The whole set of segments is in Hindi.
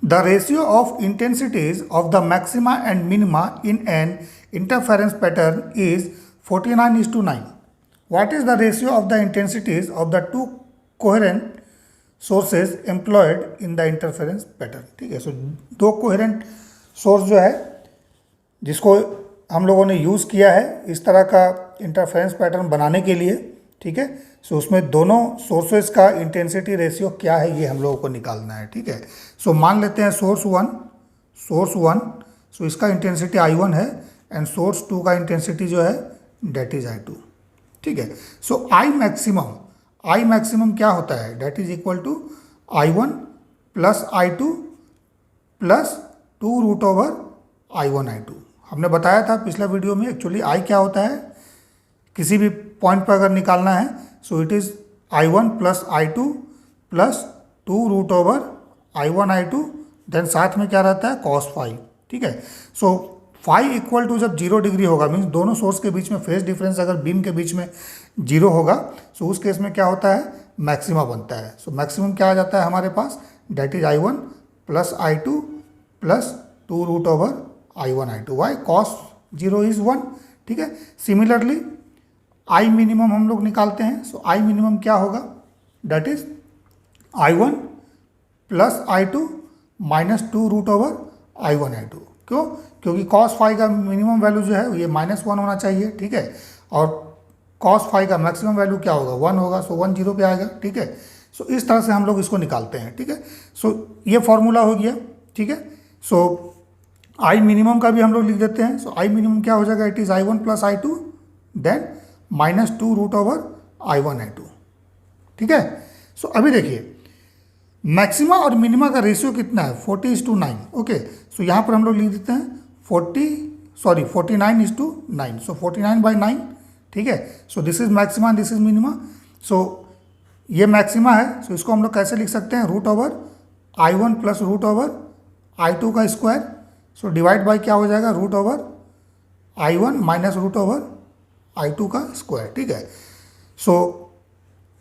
The ratio of intensities of the maxima and minima in an interference pattern is 49:9. What is the ratio of the intensities of the two coherent sources employed in the interference pattern? ठीक है, सो दो कोहेरेंट सोर्स जो है जिसको हम लोगों ने यूज़ किया है इस तरह का इंटरफेरेंस पैटर्न बनाने के लिए, ठीक है। सो उसमें दोनों सोर्सेज का इंटेंसिटी रेशियो क्या है ये हम लोगों को निकालना है, ठीक है। सो मान लेते हैं सोर्स वन, सो इसका इंटेंसिटी I1 है एंड सोर्स 2 का इंटेंसिटी जो है डेट इज I2, ठीक है। सो I मैक्सिमम क्या होता है, that is equal to I1 plus I2 plus 2√I1 I2। हमने बताया था पिछला वीडियो में एक्चुअली I क्या होता है, किसी भी पॉइंट पर अगर निकालना है so it is I1 plus I2 plus 2√I1 I2, then साथ में क्या रहता है cos फाई, ठीक है। सो फाई इक्वल टू जब 0 डिग्री होगा, मीन्स दोनों सोर्स के बीच में फेज डिफरेंस अगर बीम के बीच में 0 होगा सो उस केस में क्या होता है, मैक्सिमा बनता है। सो मैक्सिमम क्या आ जाता है हमारे पास, that is I1 plus I2 plus 2√I1 I2। Why, cos 0 is 1, ठीक है। सिमिलरली I मिनिमम हम लोग निकालते हैं, सो I मिनिमम क्या होगा, date is I1 plus I2 minus 2√I1 I2। क्यों, क्योंकि cos फाई का मिनिमम वैल्यू जो है ये -1 होना चाहिए, ठीक है, और cos फाई का मैक्सिमम वैल्यू क्या होगा, 1 होगा, सो 1 0 पे आएगा, ठीक है। सो इस तरह से हम लोग इसको निकालते हैं, ठीक है। सो ये फॉर्मूला हो गया, ठीक है। सो I मिनिमम का भी हम लोग लिख देते हैं, सो I मिनिमम क्या हो जाएगा, it is I1 plus I2 then minus 2√I1 I2, ठीक है। सो अभी देखिए मैक्सिमा और मिनिमा का रेशियो कितना है, 40:9, ओके। सो यहाँ पर हम लोग लिख देते हैं 49:9, सो 49/9, ठीक है। So this is maxima, this is minima. So ये मैक्सिमा है, सो इसको हम लोग कैसे लिख सकते हैं, √I1 प्लस √I2 का स्क्वायर, सो डिवाइड बाई क्या हो जाएगा, √I1 माइनस √I2 का स्क्वायर, ठीक है। सो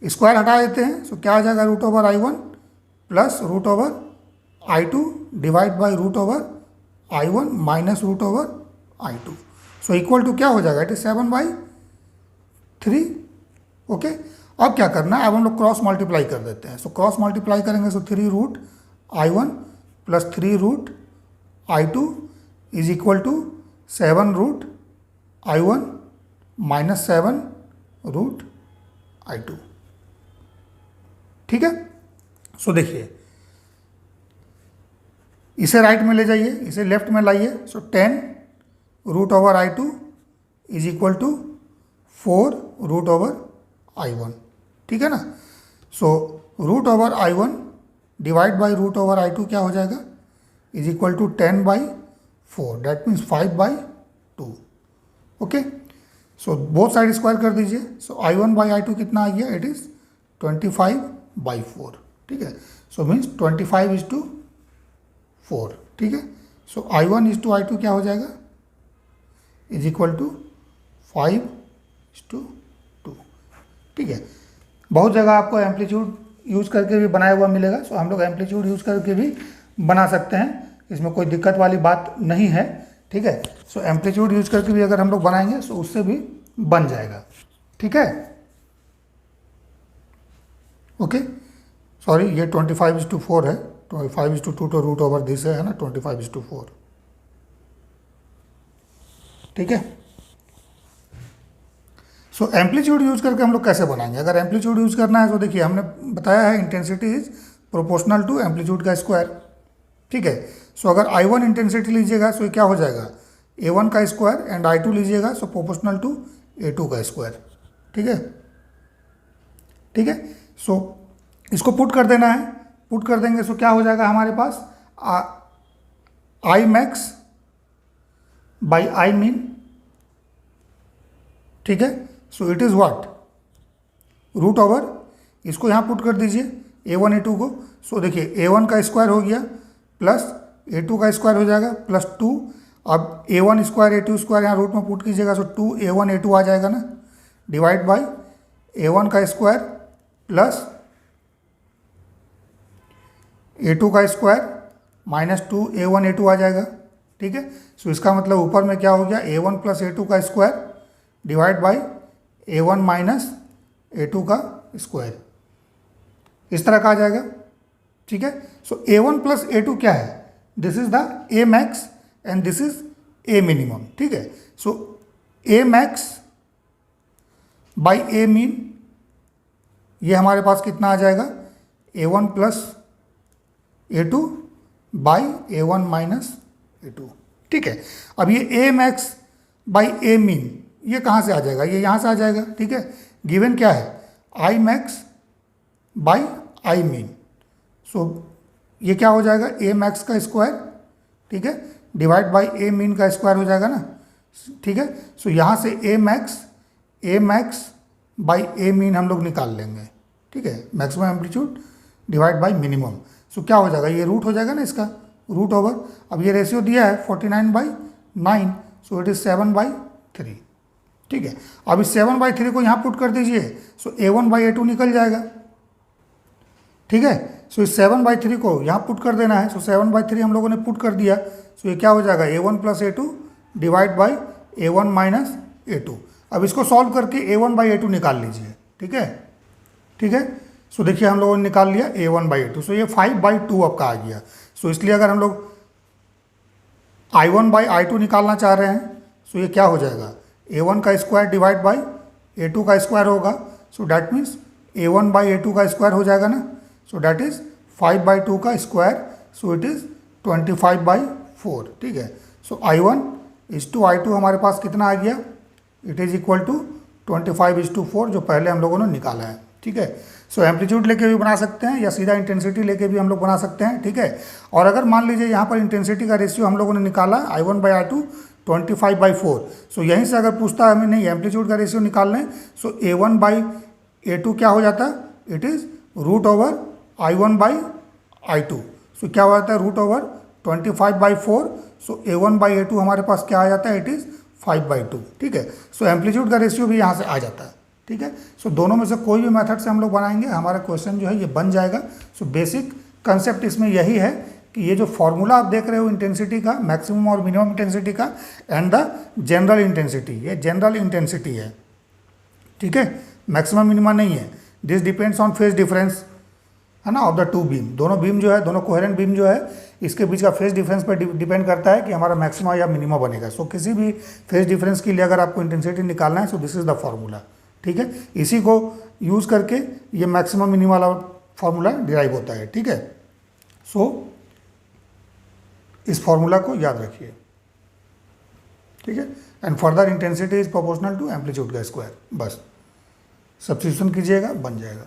स्क्वायर हटा देते हैं, सो क्या आ जाएगा, √I1 plus √I2 divide by √I1 minus √I2, so equal to क्या हो जाएगा, इट इज 7/3, ओके। अब क्या करना है, अब हम लोग क्रॉस मल्टीप्लाई कर देते हैं, सो क्रॉस मल्टीप्लाई करेंगे, so 3√I1 plus 3√I2 is equal to 7√I1 minus 7√I2, ठीक है। सो देखिए इसे राइट में ले जाइए, इसे लेफ्ट में लाइए, सो 10√I2 is equal to 4√I1, ठीक है ना। सो √I1 डिवाइड बाई √I2 क्या हो जाएगा, is equal to 10/4, that means 5/2, okay. So both side square कर दीजिए, सो I1/I2 कितना आ गया, इट इज 25/4, ठीक है। सो मीन्स 25:4, ठीक है। सो I1:I2 क्या हो जाएगा, इज इक्वल टू 5:2, ठीक है। बहुत जगह आपको एम्पलीट्यूड यूज करके भी बनाया हुआ मिलेगा, सो हम लोग एम्पलीट्यूड यूज करके भी बना सकते हैं, इसमें कोई दिक्कत वाली बात नहीं है, ठीक है। सो एम्पलीट्यूड यूज करके भी अगर हम लोग बनाएंगे तो उससे भी बन जाएगा, ठीक है, ओके। सॉरी, ये 25:4 है, 25:2 तो √/दिस है ना, 25:4, ठीक है। सो एम्पलीट्यूड यूज करके हम लोग कैसे बनाएंगे, अगर एम्पलीट्यूड यूज करना है तो देखिए हमने बताया है intensity is proportional to amplitude का स्क्वायर, ठीक है। सो अगर I1 इंटेंसिटी लीजिएगा सो क्या हो जाएगा, A1 का स्क्वायर एंड I2 लीजिएगा सो प्रोपोर्शनल टू A2 का स्क्वायर, ठीक है, ठीक है। सो इसको पुट कर देना है, पुट कर देंगे सो क्या हो जाएगा हमारे पास, I max by I min, ठीक है। सो इट इज़ व्हाट, √, इसको यहाँ पुट कर दीजिए A1 A2 को, सो देखिए A1 का स्क्वायर हो गया प्लस A2 का स्क्वायर हो जाएगा प्लस 2, अब A1 स्क्वायर A2 स्क्वायर यहाँ रूट में पुट कीजिएगा, सो 2A1 A2 आ जाएगा ना, डिवाइड बाई A1 का स्क्वायर प्लस A2 का स्क्वायर -2 A1 A2 आ जाएगा, ठीक है। सो इसका मतलब ऊपर में क्या हो गया, A1 प्लस A2 का square divide by A1 minus A2 का स्क्वायर, इस तरह का आ जाएगा, ठीक है। सो A1 प्लस A2 क्या है, this is the A max and this is A minimum, ठीक है। सो A max by A mean, ये हमारे पास कितना आ जाएगा, A1 plus A2 by A1 minus A2, ठीक है। अब ये A max by A mean ये कहाँ से आ जाएगा, ये यहाँ से आ जाएगा, ठीक है। गिवन क्या है, I max by I mean, so ये क्या हो जाएगा, A मैक्स का स्क्वायर, ठीक है, डिवाइड बाई A मीन का स्क्वायर हो जाएगा ना, ठीक है। सो यहाँ से A max by A mean हम लोग निकाल लेंगे, ठीक है, maximum amplitude divide by minimum. So क्या हो जाएगा, ये रूट हो जाएगा ना इसका, रूट ओवर, अब ये रेशियो दिया है 49/9, सो इट इज़ 7/3, ठीक है। अब इस 7/3 को यहाँ पुट कर दीजिए, सो A1/A2 निकल जाएगा, ठीक है। सो इस 7/3 को यहाँ पुट कर देना है, सो 7/3 हम लोगों ने पुट कर दिया, सो ये क्या हो जाएगा, A1 plus A2 divide by A1 minus A2। अब इसको सॉल्व करके A1/A2 निकाल लीजिए, ठीक है, ठीक है। सो देखिए हम लोगों ने निकाल लिया A1/A2, सो ये 5/2 आपका आ गया। सो इसलिए अगर हम लोग I1/I2 निकालना चाह रहे हैं, सो ये क्या हो जाएगा, A1 का स्क्वायर डिवाइड बाई A2 का स्क्वायर होगा, सो डैट मीन्स A1/A2 का स्क्वायर हो जाएगा ना, सो डैट इज़ 5/2 का स्क्वायर, सो इट इज़ 25/4, ठीक है। सो I1:I2 हमारे पास कितना आ गया, इट इज़ इक्वल टू 25:4, जो पहले हम लोगों ने निकाला है, ठीक है। सो एम्पलीट्यूड लेके भी बना सकते हैं या सीधा इंटेंसिटी लेके भी हम लोग बना सकते हैं, ठीक है। और अगर मान लीजिए यहाँ पर इंटेंसिटी का रेशियो हम लोगों ने निकाला I1/I2 25/4, सो यहीं से अगर पूछता है हमें नहीं एम्पलीट्यूड का रेशियो निकाल लें, सो A1/A2 क्या हो जाता है, it is root over I1/I2, so क्या हो जाता है, रूट ओवर 25/4, सो A1/A2 हमारे पास क्या आ जाता है, इट इज़ 5/2, ठीक है। सो एम्पलीट्यूड का रेशियो भी यहाँ से आ जाता है, ठीक है। सो दोनों में से कोई भी मेथड से हम लोग बनाएंगे, हमारा क्वेश्चन जो है ये बन जाएगा। सो बेसिक कंसेप्ट इसमें यही है कि ये जो फॉर्मूला आप देख रहे हो इंटेंसिटी का, मैक्सिमम और मिनिमम इंटेंसिटी का एंड द जनरल इंटेंसिटी, ये जनरल इंटेंसिटी है, ठीक है, मैक्सिमम मिनिमम नहीं है। This depends on phase difference, है ना, ऑफ द टू बीम, दोनों बीम जो है, दोनों कोहेरेंट बीम जो है, इसके बीच का फेज डिफरेंस पर डिपेंड करता है कि हमारा मैक्सिमा या मिनिमा बनेगा। सो किसी भी फेज डिफरेंस के लिए अगर आपको इंटेंसिटी निकालना है, so this is the formula, ठीक है। इसी को यूज़ करके ये मैक्सिमम मिनिमा वाला फॉर्मूला डिराइव होता है, ठीक है। सो इस फॉर्मूला को याद रखिए, ठीक है। And further intensity is proportional to amplitude का स्क्वायर, बस सब्स्टिट्यूशन कीजिएगा, बन जाएगा।